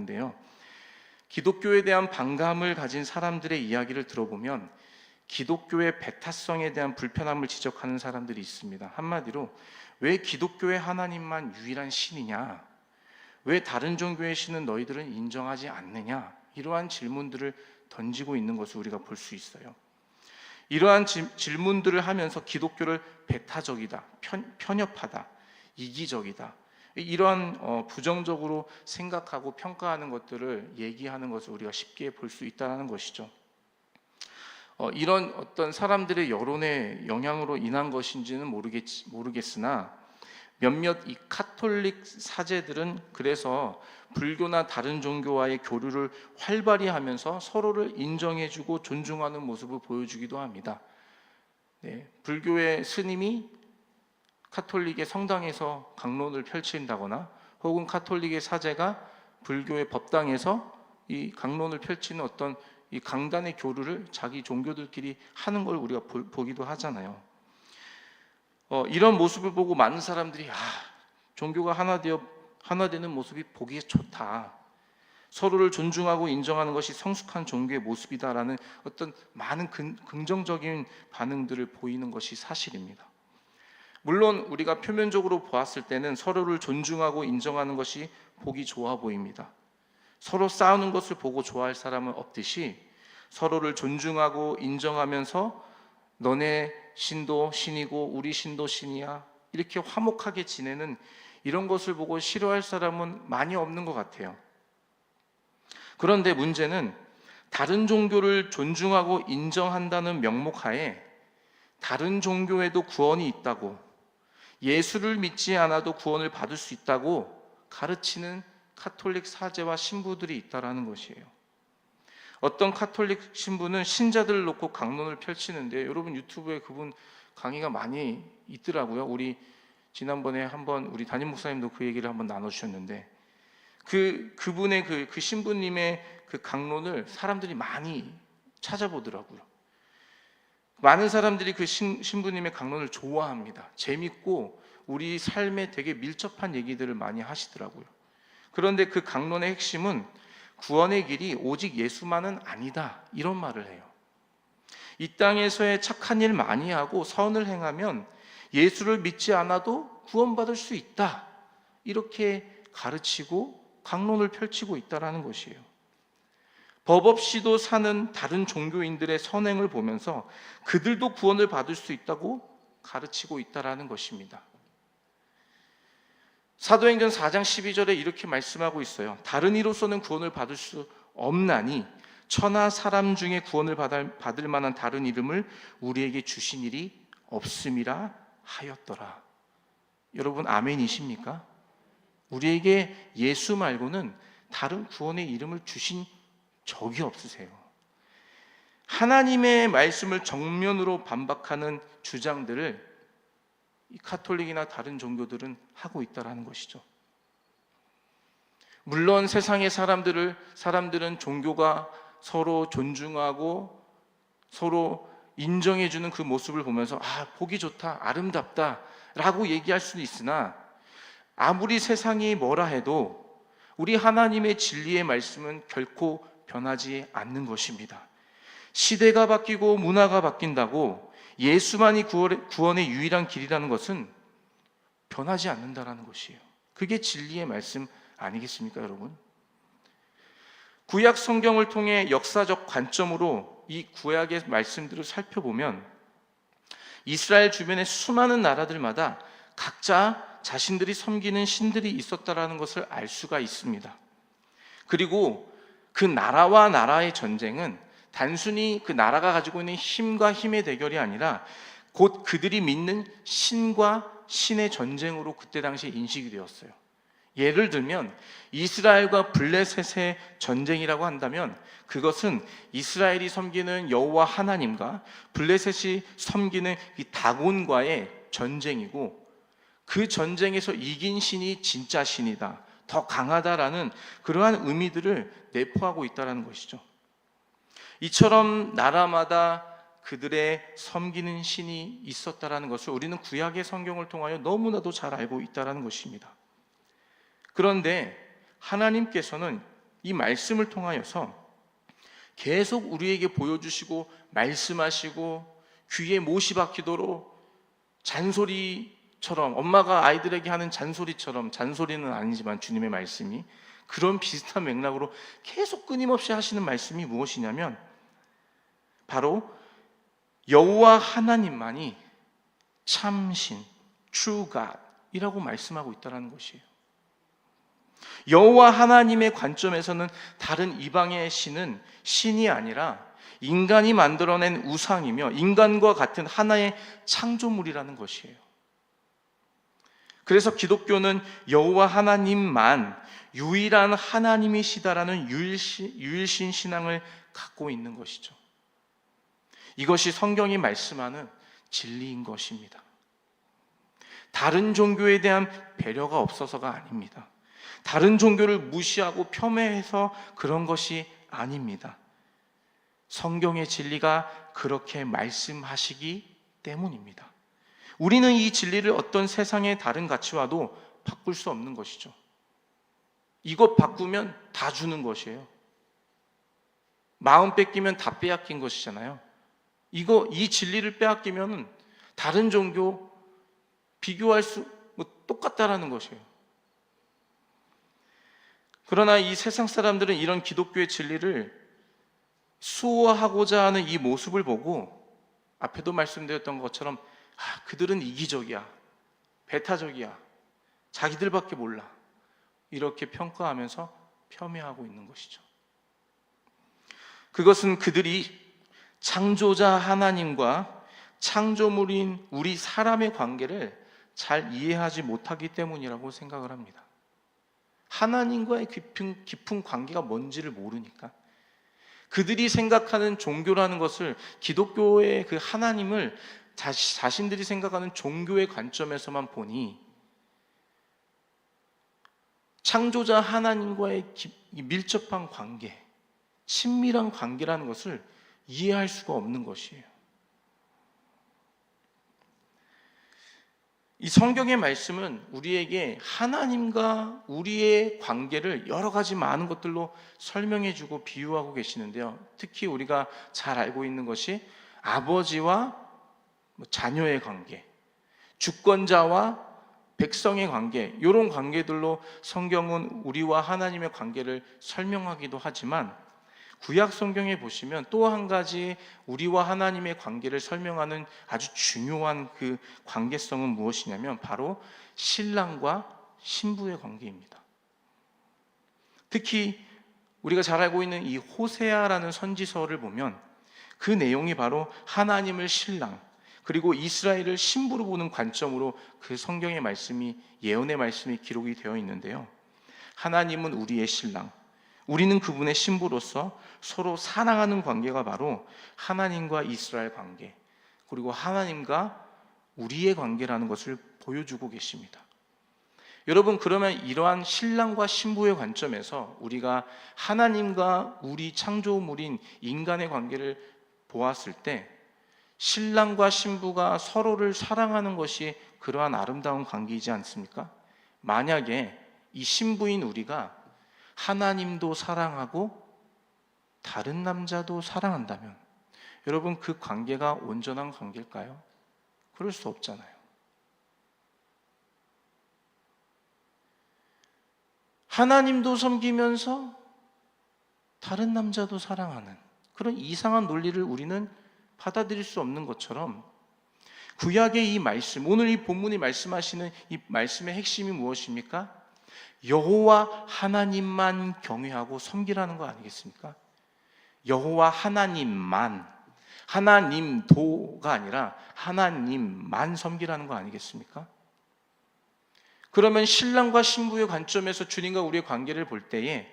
있는데요. 기독교에 대한 반감을 가진 사람들의 이야기를 들어보면 기독교의 배타성에 대한 불편함을 지적하는 사람들이 있습니다. 한마디로 왜 기독교의 하나님만 유일한 신이냐? 왜 다른 종교의 신은 너희들은 인정하지 않느냐? 이러한 질문들을 던지고 있는 것을 우리가 볼 수 있어요. 이러한 질문들을 하면서 기독교를 배타적이다, 편협하다, 이기적이다, 이러한 부정적으로 생각하고 평가하는 것들을 얘기하는 것을 우리가 쉽게 볼 수 있다는 것이죠. 이런 어떤 사람들의 여론의 영향으로 인한 것인지는 모르겠으나 몇몇 이 카톨릭 사제들은 그래서 불교나 다른 종교와의 교류를 활발히 하면서 서로를 인정해주고 존중하는 모습을 보여주기도 합니다. 불교의 스님이 카톨릭의 성당에서 강론을 펼친다거나 혹은 카톨릭의 사제가 불교의 법당에서 이 강론을 펼치는 어떤 이 강단의 교류를 자기 종교들끼리 하는 걸 우리가 보기도 하잖아요. 이런 모습을 보고 많은 사람들이 종교가 하나 되는 모습이 보기에 좋다, 서로를 존중하고 인정하는 것이 성숙한 종교의 모습이다라는 어떤 많은 긍정적인 반응들을 보이는 것이 사실입니다. 물론 우리가 표면적으로 보았을 때는 서로를 존중하고 인정하는 것이 보기 좋아 보입니다. 서로 싸우는 것을 보고 좋아할 사람은 없듯이 서로를 존중하고 인정하면서 너네 신도 신이고 우리 신도 신이야, 이렇게 화목하게 지내는 이런 것을 보고 싫어할 사람은 많이 없는 것 같아요. 그런데 문제는 다른 종교를 존중하고 인정한다는 명목하에 다른 종교에도 구원이 있다고, 예수를 믿지 않아도 구원을 받을 수 있다고 가르치는 카톨릭 사제와 신부들이 있다라는 것이에요. 어떤 카톨릭 신부는 신자들을 놓고 강론을 펼치는데, 여러분 유튜브에 그분 강의가 많이 있더라고요. 우리 지난번에 한번 우리 담임 목사님도 그 얘기를 한번 나눠주셨는데, 그분의 그 신부님의 그 강론을 사람들이 많이 찾아보더라고요. 많은 사람들이 그 신부님의 강론을 좋아합니다. 재밌고 우리 삶에 되게 밀접한 얘기들을 많이 하시더라고요. 그런데 그 강론의 핵심은 구원의 길이 오직 예수만은 아니다, 이런 말을 해요. 이 땅에서의 착한 일 많이 하고 선을 행하면 예수를 믿지 않아도 구원받을 수 있다, 이렇게 가르치고 강론을 펼치고 있다는 것이에요. 법 없이도 사는 다른 종교인들의 선행을 보면서 그들도 구원을 받을 수 있다고 가르치고 있다는 것입니다. 사도행전 4장 12절에 이렇게 말씀하고 있어요. 다른 이로서는 구원을 받을 수 없나니 천하 사람 중에 구원을 받을 만한 다른 이름을 우리에게 주신 일이 없음이라 하였더라. 여러분 아멘이십니까? 우리에게 예수 말고는 다른 구원의 이름을 주신 적이 없으세요. 하나님의 말씀을 정면으로 반박하는 주장들을 이 카톨릭이나 다른 종교들은 하고 있다는 것이죠. 물론 세상의 사람들은 종교가 서로 존중하고 서로 인정해주는 그 모습을 보면서 보기 좋다, 아름답다 라고 얘기할 수는 있으나, 아무리 세상이 뭐라 해도 우리 하나님의 진리의 말씀은 결코 변하지 않는 것입니다. 시대가 바뀌고 문화가 바뀐다고 예수만이 구원의 유일한 길이라는 것은 변하지 않는다는 것이에요. 그게 진리의 말씀 아니겠습니까, 여러분? 구약 성경을 통해 역사적 관점으로 이 구약의 말씀들을 살펴보면 이스라엘 주변의 수많은 나라들마다 각자 자신들이 섬기는 신들이 있었다는 것을 알 수가 있습니다. 그리고 그 나라와 나라의 전쟁은 단순히 그 나라가 가지고 있는 힘과 힘의 대결이 아니라 곧 그들이 믿는 신과 신의 전쟁으로 그때 당시에 인식이 되었어요. 예를 들면 이스라엘과 블레셋의 전쟁이라고 한다면 그것은 이스라엘이 섬기는 여호와 하나님과 블레셋이 섬기는 이 다곤과의 전쟁이고, 그 전쟁에서 이긴 신이 진짜 신이다, 더 강하다라는 그러한 의미들을 내포하고 있다는 것이죠. 이처럼 나라마다 그들의 섬기는 신이 있었다는 것을 우리는 구약의 성경을 통하여 너무나도 잘 알고 있다는 것입니다. 그런데 하나님께서는 이 말씀을 통하여서 계속 우리에게 보여주시고 말씀하시고 귀에 못이 박히도록 잔소리처럼, 엄마가 아이들에게 하는 잔소리처럼, 잔소리는 아니지만 주님의 말씀이 그런 비슷한 맥락으로 계속 끊임없이 하시는 말씀이 무엇이냐면 바로 여호와 하나님만이 참신, true God이라고 말씀하고 있다는 것이에요. 여호와 하나님의 관점에서는 다른 이방의 신은 신이 아니라 인간이 만들어낸 우상이며 인간과 같은 하나의 창조물이라는 것이에요. 그래서 기독교는 여호와 하나님만 유일한 하나님이시다라는 유일신 신앙을 갖고 있는 것이죠. 이것이 성경이 말씀하는 진리인 것입니다. 다른 종교에 대한 배려가 없어서가 아닙니다. 다른 종교를 무시하고 폄훼해서 그런 것이 아닙니다. 성경의 진리가 그렇게 말씀하시기 때문입니다. 우리는 이 진리를 어떤 세상의 다른 가치와도 바꿀 수 없는 것이죠. 이것 바꾸면 다 주는 것이에요. 마음 뺏기면 다 빼앗긴 것이잖아요. 이 진리를 빼앗기면 다른 종교 비교할 수 똑같다라는 것이에요. 그러나 이 세상 사람들은 이런 기독교의 진리를 수호하고자 하는 이 모습을 보고 앞에도 말씀드렸던 것처럼 그들은 이기적이야, 배타적이야, 자기들밖에 몰라, 이렇게 평가하면서 폄훼하고 있는 것이죠. 그것은 그들이 창조자 하나님과 창조물인 우리 사람의 관계를 잘 이해하지 못하기 때문이라고 생각을 합니다. 하나님과의 깊은 관계가 뭔지를 모르니까 그들이 생각하는 종교라는 것을, 기독교의 그 하나님을 자신들이 생각하는 종교의 관점에서만 보니 창조자 하나님과의 밀접한 관계, 친밀한 관계라는 것을 이해할 수가 없는 것이에요. 이 성경의 말씀은 우리에게 하나님과 우리의 관계를 여러 가지 많은 것들로 설명해주고 비유하고 계시는데요. 특히 우리가 잘 알고 있는 것이 아버지와 자녀의 관계, 주권자와 백성의 관계, 이런 관계들로 성경은 우리와 하나님의 관계를 설명하기도 하지만 구약 성경에 보시면 또 한 가지 우리와 하나님의 관계를 설명하는 아주 중요한 그 관계성은 무엇이냐면 바로 신랑과 신부의 관계입니다. 특히 우리가 잘 알고 있는 이 호세아라는 선지서를 보면 그 내용이 바로 하나님을 신랑, 그리고 이스라엘을 신부로 보는 관점으로 그 성경의 말씀이, 예언의 말씀이 기록이 되어 있는데요. 하나님은 우리의 신랑, 우리는 그분의 신부로서 서로 사랑하는 관계가 바로 하나님과 이스라엘 관계, 그리고 하나님과 우리의 관계라는 것을 보여주고 계십니다. 여러분, 그러면 이러한 신랑과 신부의 관점에서 우리가 하나님과 우리 창조물인 인간의 관계를 보았을 때 신랑과 신부가 서로를 사랑하는 것이 그러한 아름다운 관계이지 않습니까? 만약에 이 신부인 우리가 하나님도 사랑하고 다른 남자도 사랑한다면 여러분, 그 관계가 온전한 관계일까요? 그럴 수 없잖아요. 하나님도 섬기면서 다른 남자도 사랑하는 그런 이상한 논리를 우리는 받아들일 수 없는 것처럼 구약의 이 말씀, 오늘 이 본문이 말씀하시는 이 말씀의 핵심이 무엇입니까? 여호와 하나님만 경외하고 섬기라는 거 아니겠습니까? 여호와 하나님만, 하나님도가 아니라 하나님만 섬기라는 거 아니겠습니까? 그러면 신랑과 신부의 관점에서 주님과 우리의 관계를 볼 때에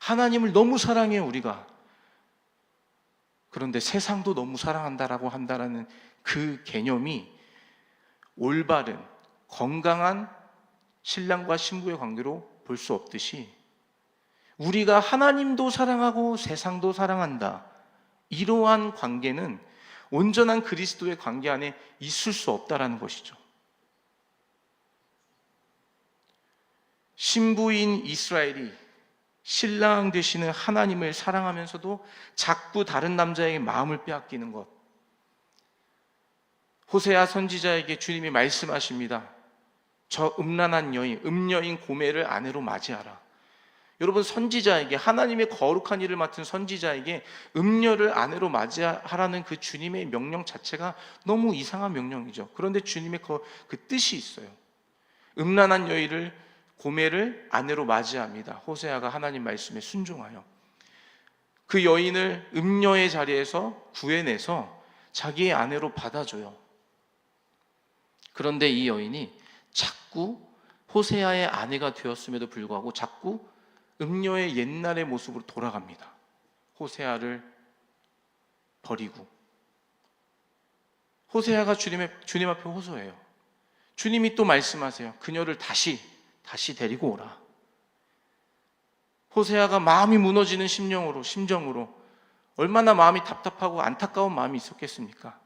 하나님을 너무 사랑해요, 우리가. 그런데 세상도 너무 사랑한다라고 한다라는 그 개념이 올바른, 건강한 신랑과 신부의 관계로 볼 수 없듯이 우리가 하나님도 사랑하고 세상도 사랑한다, 이러한 관계는 온전한 그리스도의 관계 안에 있을 수 없다라는 것이죠. 신부인 이스라엘이 신랑 되시는 하나님을 사랑하면서도 자꾸 다른 남자에게 마음을 빼앗기는 것. 호세아 선지자에게 주님이 말씀하십니다. 저 음란한 여인, 음녀인 고멜을 아내로 맞이하라. 여러분, 선지자에게, 하나님의 거룩한 일을 맡은 선지자에게 음녀를 아내로 맞이하라는 그 주님의 명령 자체가 너무 이상한 명령이죠. 그런데 주님의 그 뜻이 있어요. 음란한 여인을, 고멜을 아내로 맞이합니다. 호세아가 하나님 말씀에 순종하여 그 여인을 음녀의 자리에서 구해내서 자기의 아내로 받아줘요. 그런데 이 여인이 자꾸 호세아의 아내가 되었음에도 불구하고 자꾸 음녀의 옛날의 모습으로 돌아갑니다. 호세아를 버리고. 호세아가 주님 앞에 호소해요. 주님이 또 말씀하세요. 그녀를 다시 데리고 오라. 호세아가 마음이 무너지는 심정으로 얼마나 마음이 답답하고 안타까운 마음이 있었겠습니까?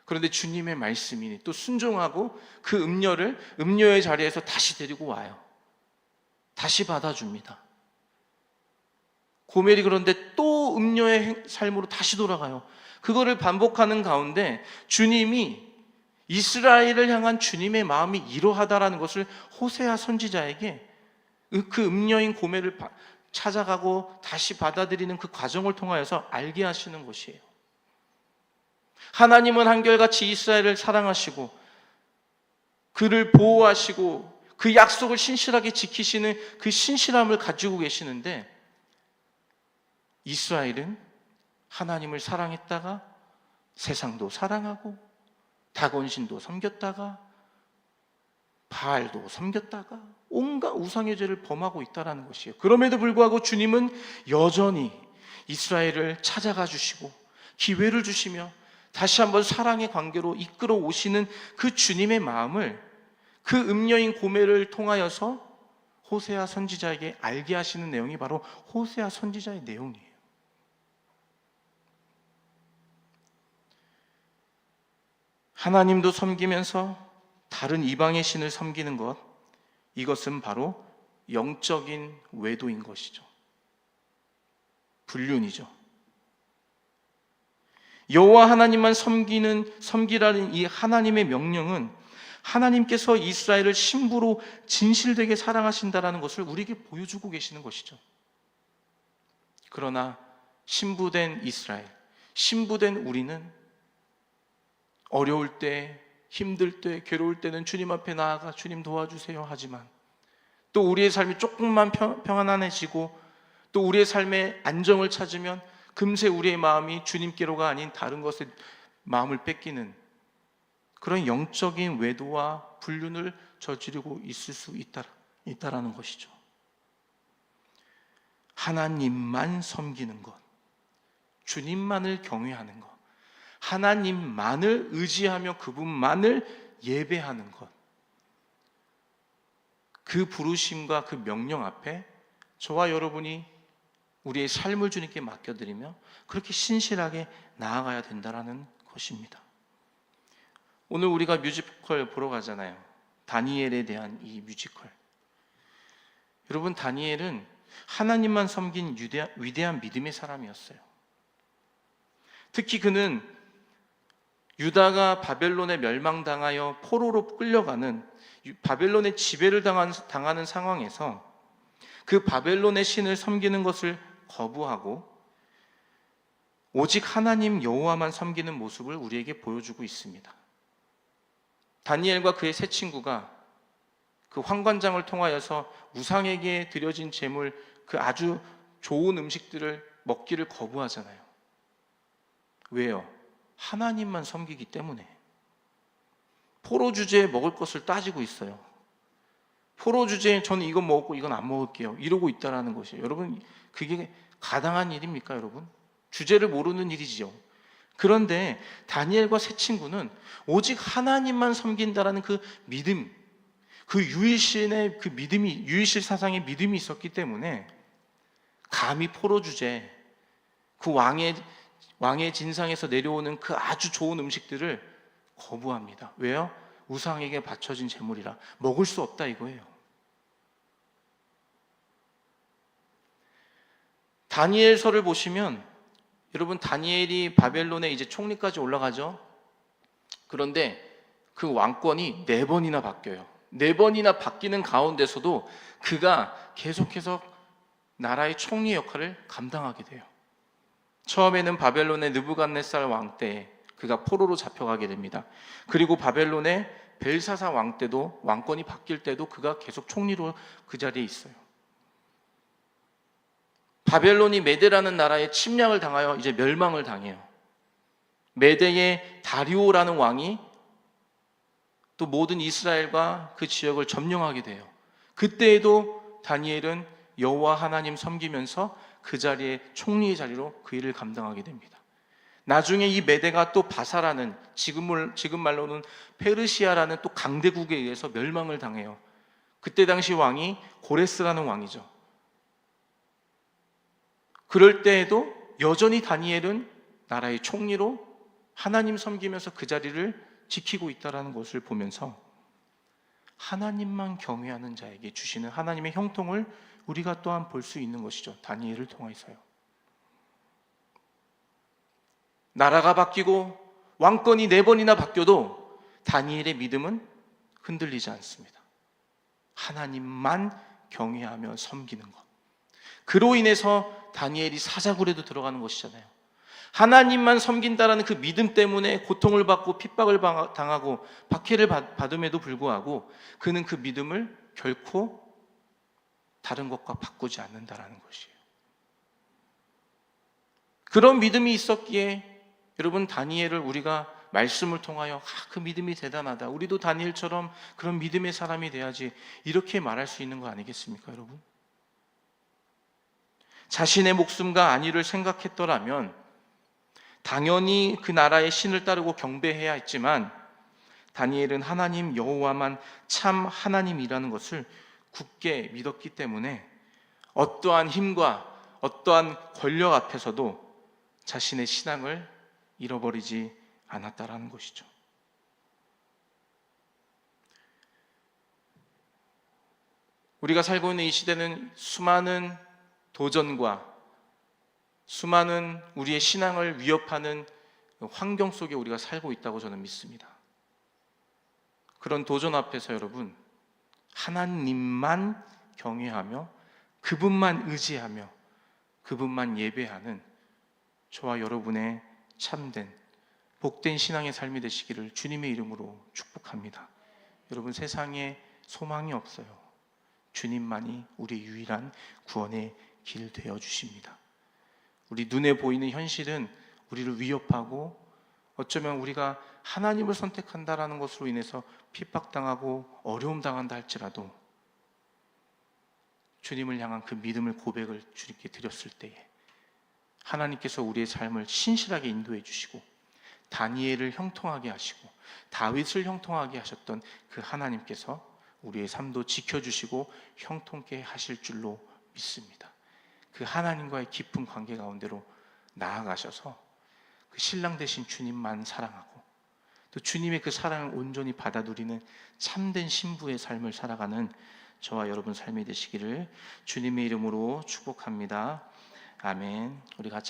그런데 주님의 말씀이니 또 순종하고 그 음녀를 음녀의 자리에서 다시 데리고 와요. 다시 받아줍니다. 고멜이 그런데 또 음녀의 삶으로 다시 돌아가요. 그거를 반복하는 가운데 주님이 이스라엘을 향한 주님의 마음이 이러하다라는 것을 호세아 선지자에게 그 음녀인 고멜을 찾아가고 다시 받아들이는 그 과정을 통하여서 알게 하시는 것이에요. 하나님은 한결같이 이스라엘을 사랑하시고 그를 보호하시고 그 약속을 신실하게 지키시는 그 신실함을 가지고 계시는데, 이스라엘은 하나님을 사랑했다가 세상도 사랑하고 다곤신도 섬겼다가 바알도 섬겼다가 온갖 우상의 죄를 범하고 있다는 것이에요. 그럼에도 불구하고 주님은 여전히 이스라엘을 찾아가 주시고 기회를 주시며 다시 한번 사랑의 관계로 이끌어 오시는 그 주님의 마음을 그 음녀인 고멜을 통하여서 호세아 선지자에게 알게 하시는 내용이 바로 호세아 선지자의 내용이에요. 하나님도 섬기면서 다른 이방의 신을 섬기는 것, 이것은 바로 영적인 외도인 것이죠. 불륜이죠. 여호와 하나님만 섬기라는 이 하나님의 명령은 하나님께서 이스라엘을 신부로 진실되게 사랑하신다라는 것을 우리에게 보여주고 계시는 것이죠. 그러나 신부된 이스라엘, 신부된 우리는 어려울 때, 힘들 때, 괴로울 때는 주님 앞에 나아가 주님 도와주세요 하지만, 또 우리의 삶이 조금만 평안해지고 또 우리의 삶에 안정을 찾으면 금세 우리의 마음이 주님께로가 아닌 다른 것에 마음을 뺏기는 그런 영적인 외도와 불륜을 저지르고 있을 수 있다라는 것이죠. 하나님만 섬기는 것, 주님만을 경외하는 것, 하나님만을 의지하며 그분만을 예배하는 것, 그 부르심과 그 명령 앞에 저와 여러분이 우리의 삶을 주님께 맡겨드리며 그렇게 신실하게 나아가야 된다는 것입니다. 오늘 우리가 뮤지컬 보러 가잖아요. 다니엘에 대한 이 뮤지컬. 여러분, 다니엘은 하나님만 섬긴 위대한 믿음의 사람이었어요. 특히 그는 유다가 바벨론에 멸망당하여 포로로 끌려가는, 바벨론의 지배를 당하는 상황에서 그 바벨론의 신을 섬기는 것을 거부하고 오직 하나님 여호와만 섬기는 모습을 우리에게 보여주고 있습니다. 다니엘과 그의 세 친구가 그 환관장을 통하여서 우상에게 드려진 제물, 그 아주 좋은 음식들을 먹기를 거부하잖아요. 왜요? 하나님만 섬기기 때문에. 포로 주제에 먹을 것을 따지고 있어요. 포로 주제에 저는 이건 먹고 이건 안 먹을게요, 이러고 있다는 것이에요. 여러분, 그게 가당한 일입니까? 여러분, 주제를 모르는 일이지요. 그런데 다니엘과 세 친구는 오직 하나님만 섬긴다라는 그 믿음, 그 유일신의 그 믿음이, 유일신 사상의 믿음이 있었기 때문에 감히 포로 주제, 그 왕의 진상에서 내려오는 그 아주 좋은 음식들을 거부합니다. 왜요? 우상에게 바쳐진 제물이라 먹을 수 없다 이거예요. 다니엘서를 보시면 여러분, 다니엘이 바벨론에 이제 총리까지 올라가죠. 그런데 그 왕권이 4번이나 바뀌어요. 4번이나 바뀌는 가운데서도 그가 계속해서 나라의 총리 역할을 감당하게 돼요. 처음에는 바벨론의 느부갓네살 왕 때 그가 포로로 잡혀가게 됩니다. 그리고 바벨론의 벨사사 왕 때도, 왕권이 바뀔 때도 그가 계속 총리로 그 자리에 있어요. 바벨론이 메데라는 나라에 침략을 당하여 이제 멸망을 당해요. 메대의 다리오라는 왕이 또 모든 이스라엘과 그 지역을 점령하게 돼요. 그때에도 다니엘은 여호와 하나님 섬기면서 그 자리에, 총리의 자리로 그 일을 감당하게 됩니다. 나중에 이 메대가 또 바사라는, 지금 말로는 페르시아라는 또 강대국에 의해서 멸망을 당해요. 그때 당시 왕이 고레스라는 왕이죠. 그럴 때에도 여전히 다니엘은 나라의 총리로 하나님 섬기면서 그 자리를 지키고 있다는 것을 보면서 하나님만 경외하는 자에게 주시는 하나님의 형통을 우리가 또한 볼 수 있는 것이죠. 다니엘을 통해서요. 나라가 바뀌고 왕권이 4번이나 바뀌어도 다니엘의 믿음은 흔들리지 않습니다. 하나님만 경외하며 섬기는 것. 그로 인해서 다니엘이 사자굴에도 들어가는 것이잖아요. 하나님만 섬긴다라는 그 믿음 때문에 고통을 받고 핍박을 당하고 박해를 받음에도 불구하고 그는 그 믿음을 결코 다른 것과 바꾸지 않는다라는 것이에요. 그런 믿음이 있었기에 여러분, 다니엘을 우리가 말씀을 통하여 그 믿음이 대단하다, 우리도 다니엘처럼 그런 믿음의 사람이 돼야지, 이렇게 말할 수 있는 거 아니겠습니까, 여러분? 자신의 목숨과 안위를 생각했더라면 당연히 그 나라의 신을 따르고 경배해야 했지만 다니엘은 하나님 여호와만 참 하나님이라는 것을 굳게 믿었기 때문에 어떠한 힘과 어떠한 권력 앞에서도 자신의 신앙을 잃어버리지 않았다라는 것이죠. 우리가 살고 있는 이 시대는 수많은 도전과 수많은 우리의 신앙을 위협하는 환경 속에 우리가 살고 있다고 저는 믿습니다. 그런 도전 앞에서 여러분, 하나님만 경외하며 그분만 의지하며 그분만 예배하는 저와 여러분의 참된 복된 신앙의 삶이 되시기를 주님의 이름으로 축복합니다. 여러분, 세상에 소망이 없어요. 주님만이 우리 유일한 구원의 길 되어 주십니다. 우리 눈에 보이는 현실은 우리를 위협하고 어쩌면 우리가 하나님을 선택한다라는 것으로 인해서 핍박당하고 어려움 당한다 할지라도 주님을 향한 그 믿음을, 고백을 주님께 드렸을 때에 하나님께서 우리의 삶을 신실하게 인도해 주시고 다니엘을 형통하게 하시고 다윗을 형통하게 하셨던 그 하나님께서 우리의 삶도 지켜주시고 형통케 하실 줄로 믿습니다. 그 하나님과의 깊은 관계 가운데로 나아가셔서 그 신랑 되신 주님만 사랑하고 또 주님의 그 사랑을 온전히 받아 누리는 참된 신부의 삶을 살아가는 저와 여러분 삶이 되시기를 주님의 이름으로 축복합니다. 아멘. 우리 같이